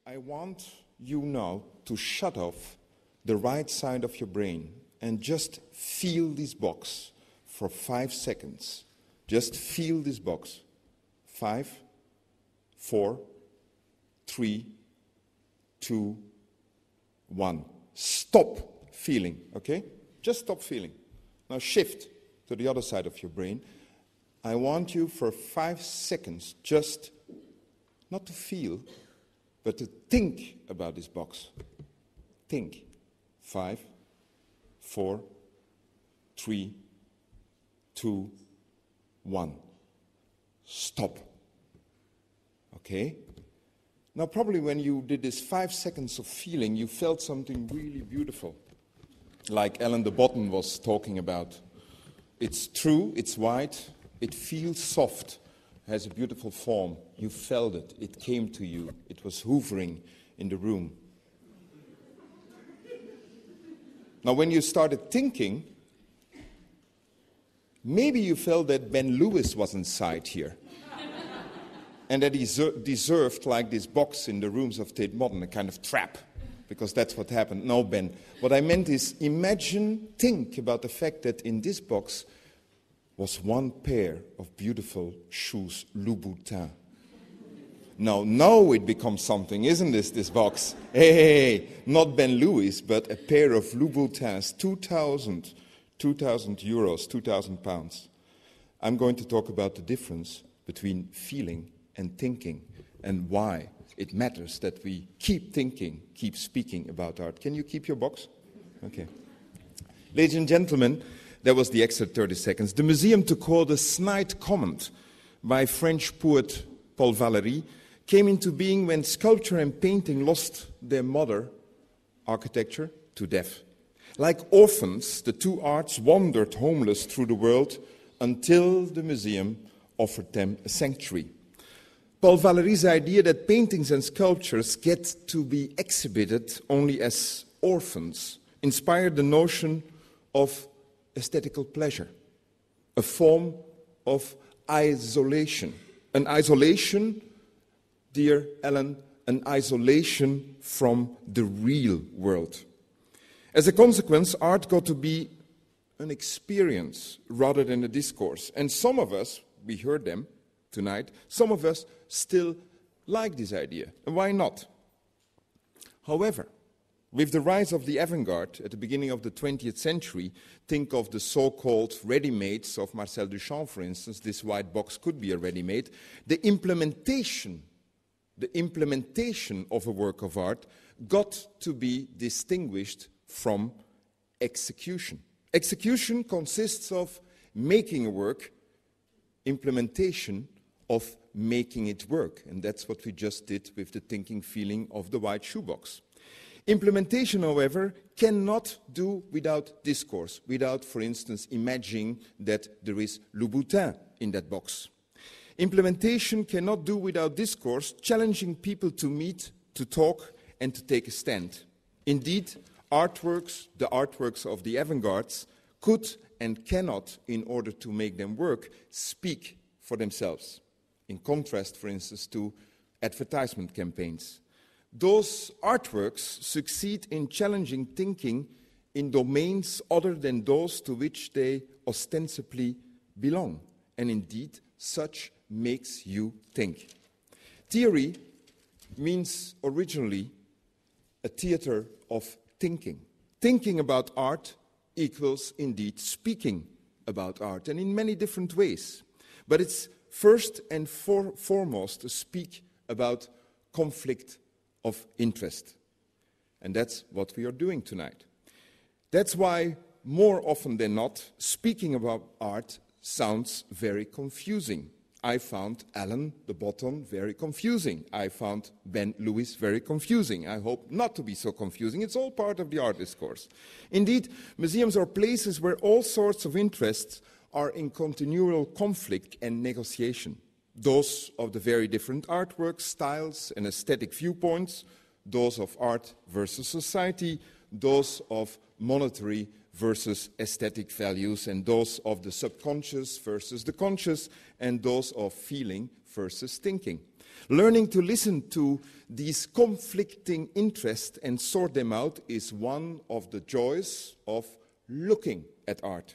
I want you now to shut off the right side of your brain and just feel this box for 5 seconds. Just feel this box. 5, 4, 3, 2, 1. Stop feeling, okay? Just stop feeling. Now shift to the other side of your brain. I want you for 5 seconds just not to feel, but to think about this box. Think. 5, 4, 3, 2, 1. Stop. Okay? Now probably when you did this 5 seconds of feeling, you felt something really beautiful. Like Ellen de Botton was talking about. It's true, it's white, it feels soft, has a beautiful form. You felt it, it came to you, it was hovering in the room. Now when you started thinking, maybe you felt that Ben Lewis was inside here. And that he deserved, like this box in the rooms of Tate Modern, a kind of trap. Because that's what happened. No, Ben. What I meant is, think about the fact that in this box was one pair of beautiful shoes, Louboutin. Now it becomes something, isn't this box? Hey, not Ben Lewis, but a pair of Louboutins, 2,000 euros, 2,000 pounds. I'm going to talk about the difference between feeling and thinking, and why it matters that we keep thinking, keep speaking about art. Can you keep your box? Okay. Ladies and gentlemen, that was the extra 30 seconds. The museum, to quote a snide comment by French poet Paul Valéry, came into being when sculpture and painting lost their mother, architecture, to death. Like orphans, the two arts wandered homeless through the world until the museum offered them a sanctuary. Paul Valéry's idea that paintings and sculptures get to be exhibited only as orphans inspired the notion of aesthetical pleasure, a form of isolation. An isolation, dear Ellen, an isolation from the real world. As a consequence, art got to be an experience rather than a discourse. And some of us, we heard them tonight, some of us still like this idea. And why not? However, with the rise of the avant-garde at the beginning of the 20th century, think of the so-called ready-mades of Marcel Duchamp, for instance. This white box could be a ready-made. The implementation of a work of art got to be distinguished from execution. Execution consists of making a work, implementation of making it work. And that's what we just did with the thinking feeling of the white shoebox. Implementation, however, cannot do without discourse, without, for instance, imagining that there is Louboutin in that box. Implementation cannot do without discourse, challenging people to meet, to talk, and to take a stand. Indeed, the artworks of the avant-gardes could and cannot, in order to make them work, speak for themselves. In contrast, for instance, to advertisement campaigns. Those artworks succeed in challenging thinking in domains other than those to which they ostensibly belong. And indeed, such makes you think. Theory means originally a theater of thinking. Thinking about art equals indeed speaking about art, and in many different ways. But it's first and foremost to speak about conflict of interest. And that's what we are doing tonight. That's why, more often than not, speaking about art sounds very confusing. I found Ellen de Botton very confusing. I found Ben Lewis very confusing. I hope not to be so confusing. It's all part of the art discourse. Indeed, museums are places where all sorts of interests are in continual conflict and negotiation. Those of the very different artworks, styles, and aesthetic viewpoints, those of art versus society, those of monetary versus aesthetic values, and those of the subconscious versus the conscious, and those of feeling versus thinking. Learning to listen to these conflicting interests and sort them out is one of the joys of looking at art.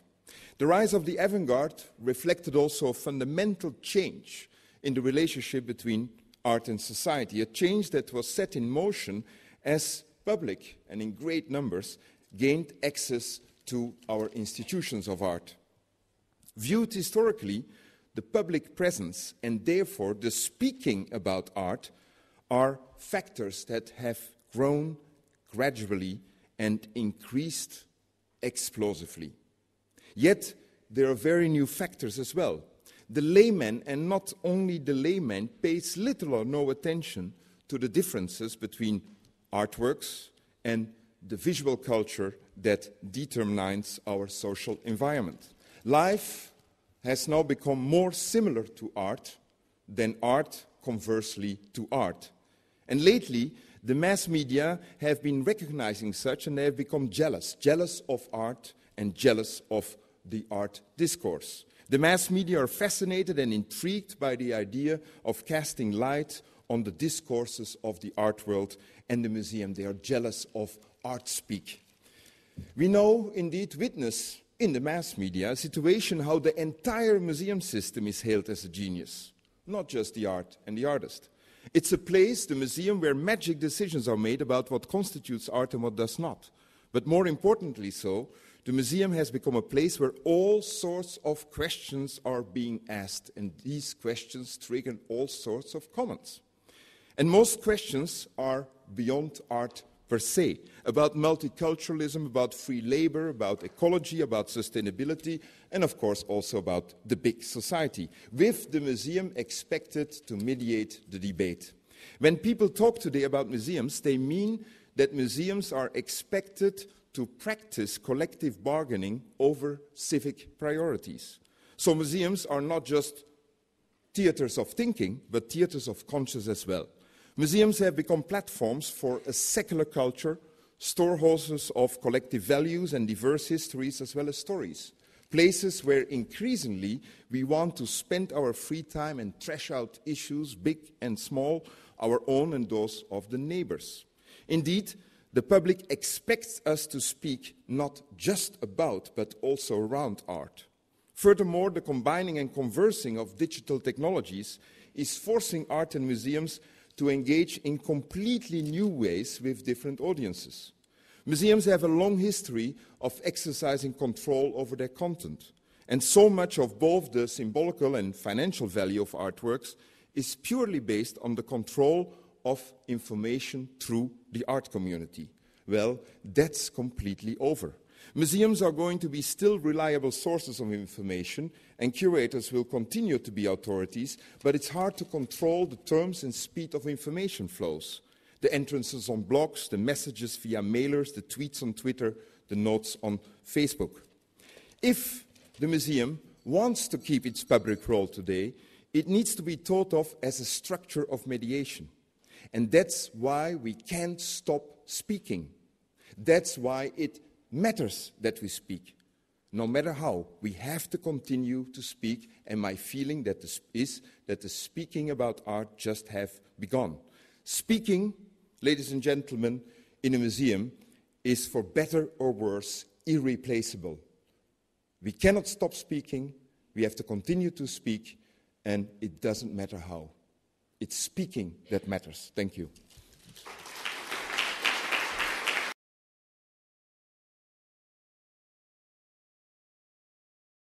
The rise of the avant-garde reflected also a fundamental change in the relationship between art and society, a change that was set in motion as public, and in great numbers, gained access to our institutions of art. Viewed historically, the public presence and therefore the speaking about art are factors that have grown gradually and increased explosively. Yet, there are very new factors as well. The layman, and not only the layman, pays little or no attention to the differences between artworks and the visual culture that determines our social environment. Life has now become more similar to art than art, conversely, to art. And lately, the mass media have been recognizing such, and they have become jealous of art and jealous of the art discourse. The mass media are fascinated and intrigued by the idea of casting light on the discourses of the art world and the museum. They are jealous of art speak. We now indeed witness in the mass media a situation how the entire museum system is hailed as a genius, not just the art and the artist. It's a place, the museum, where magic decisions are made about what constitutes art and what does not. But more importantly so, the museum has become a place where all sorts of questions are being asked, and these questions trigger all sorts of comments. And most questions are beyond art per se, about multiculturalism, about free labor, about ecology, about sustainability, and of course also about the big society, with the museum expected to mediate the debate. When people talk today about museums, they mean that museums are expected to practice collective bargaining over civic priorities. So museums are not just theaters of thinking, but theaters of conscience as well. Museums have become platforms for a secular culture, storehouses of collective values and diverse histories as well as stories. Places where increasingly we want to spend our free time and trash out issues, big and small, our own and those of the neighbors. Indeed, the public expects us to speak not just about, but also around art. Furthermore, the combining and conversing of digital technologies is forcing art and museums to engage in completely new ways with different audiences. Museums have a long history of exercising control over their content, and so much of both the symbolical and financial value of artworks is purely based on the control of information through the art community. Well, that's completely over. Museums are going to be still reliable sources of information, and curators will continue to be authorities, but it's hard to control the terms and speed of information flows. The entrances on blogs, the messages via mailers, the tweets on Twitter, the notes on Facebook. If the museum wants to keep its public role today, it needs to be thought of as a structure of mediation. And that's why we can't stop speaking. That's why it matters that we speak. No matter how, we have to continue to speak, and my feeling is that the speaking about art just have begun. Speaking, ladies and gentlemen, in a museum is, for better or worse, irreplaceable. We cannot stop speaking, we have to continue to speak, and it doesn't matter how. It's speaking that matters. Thank you.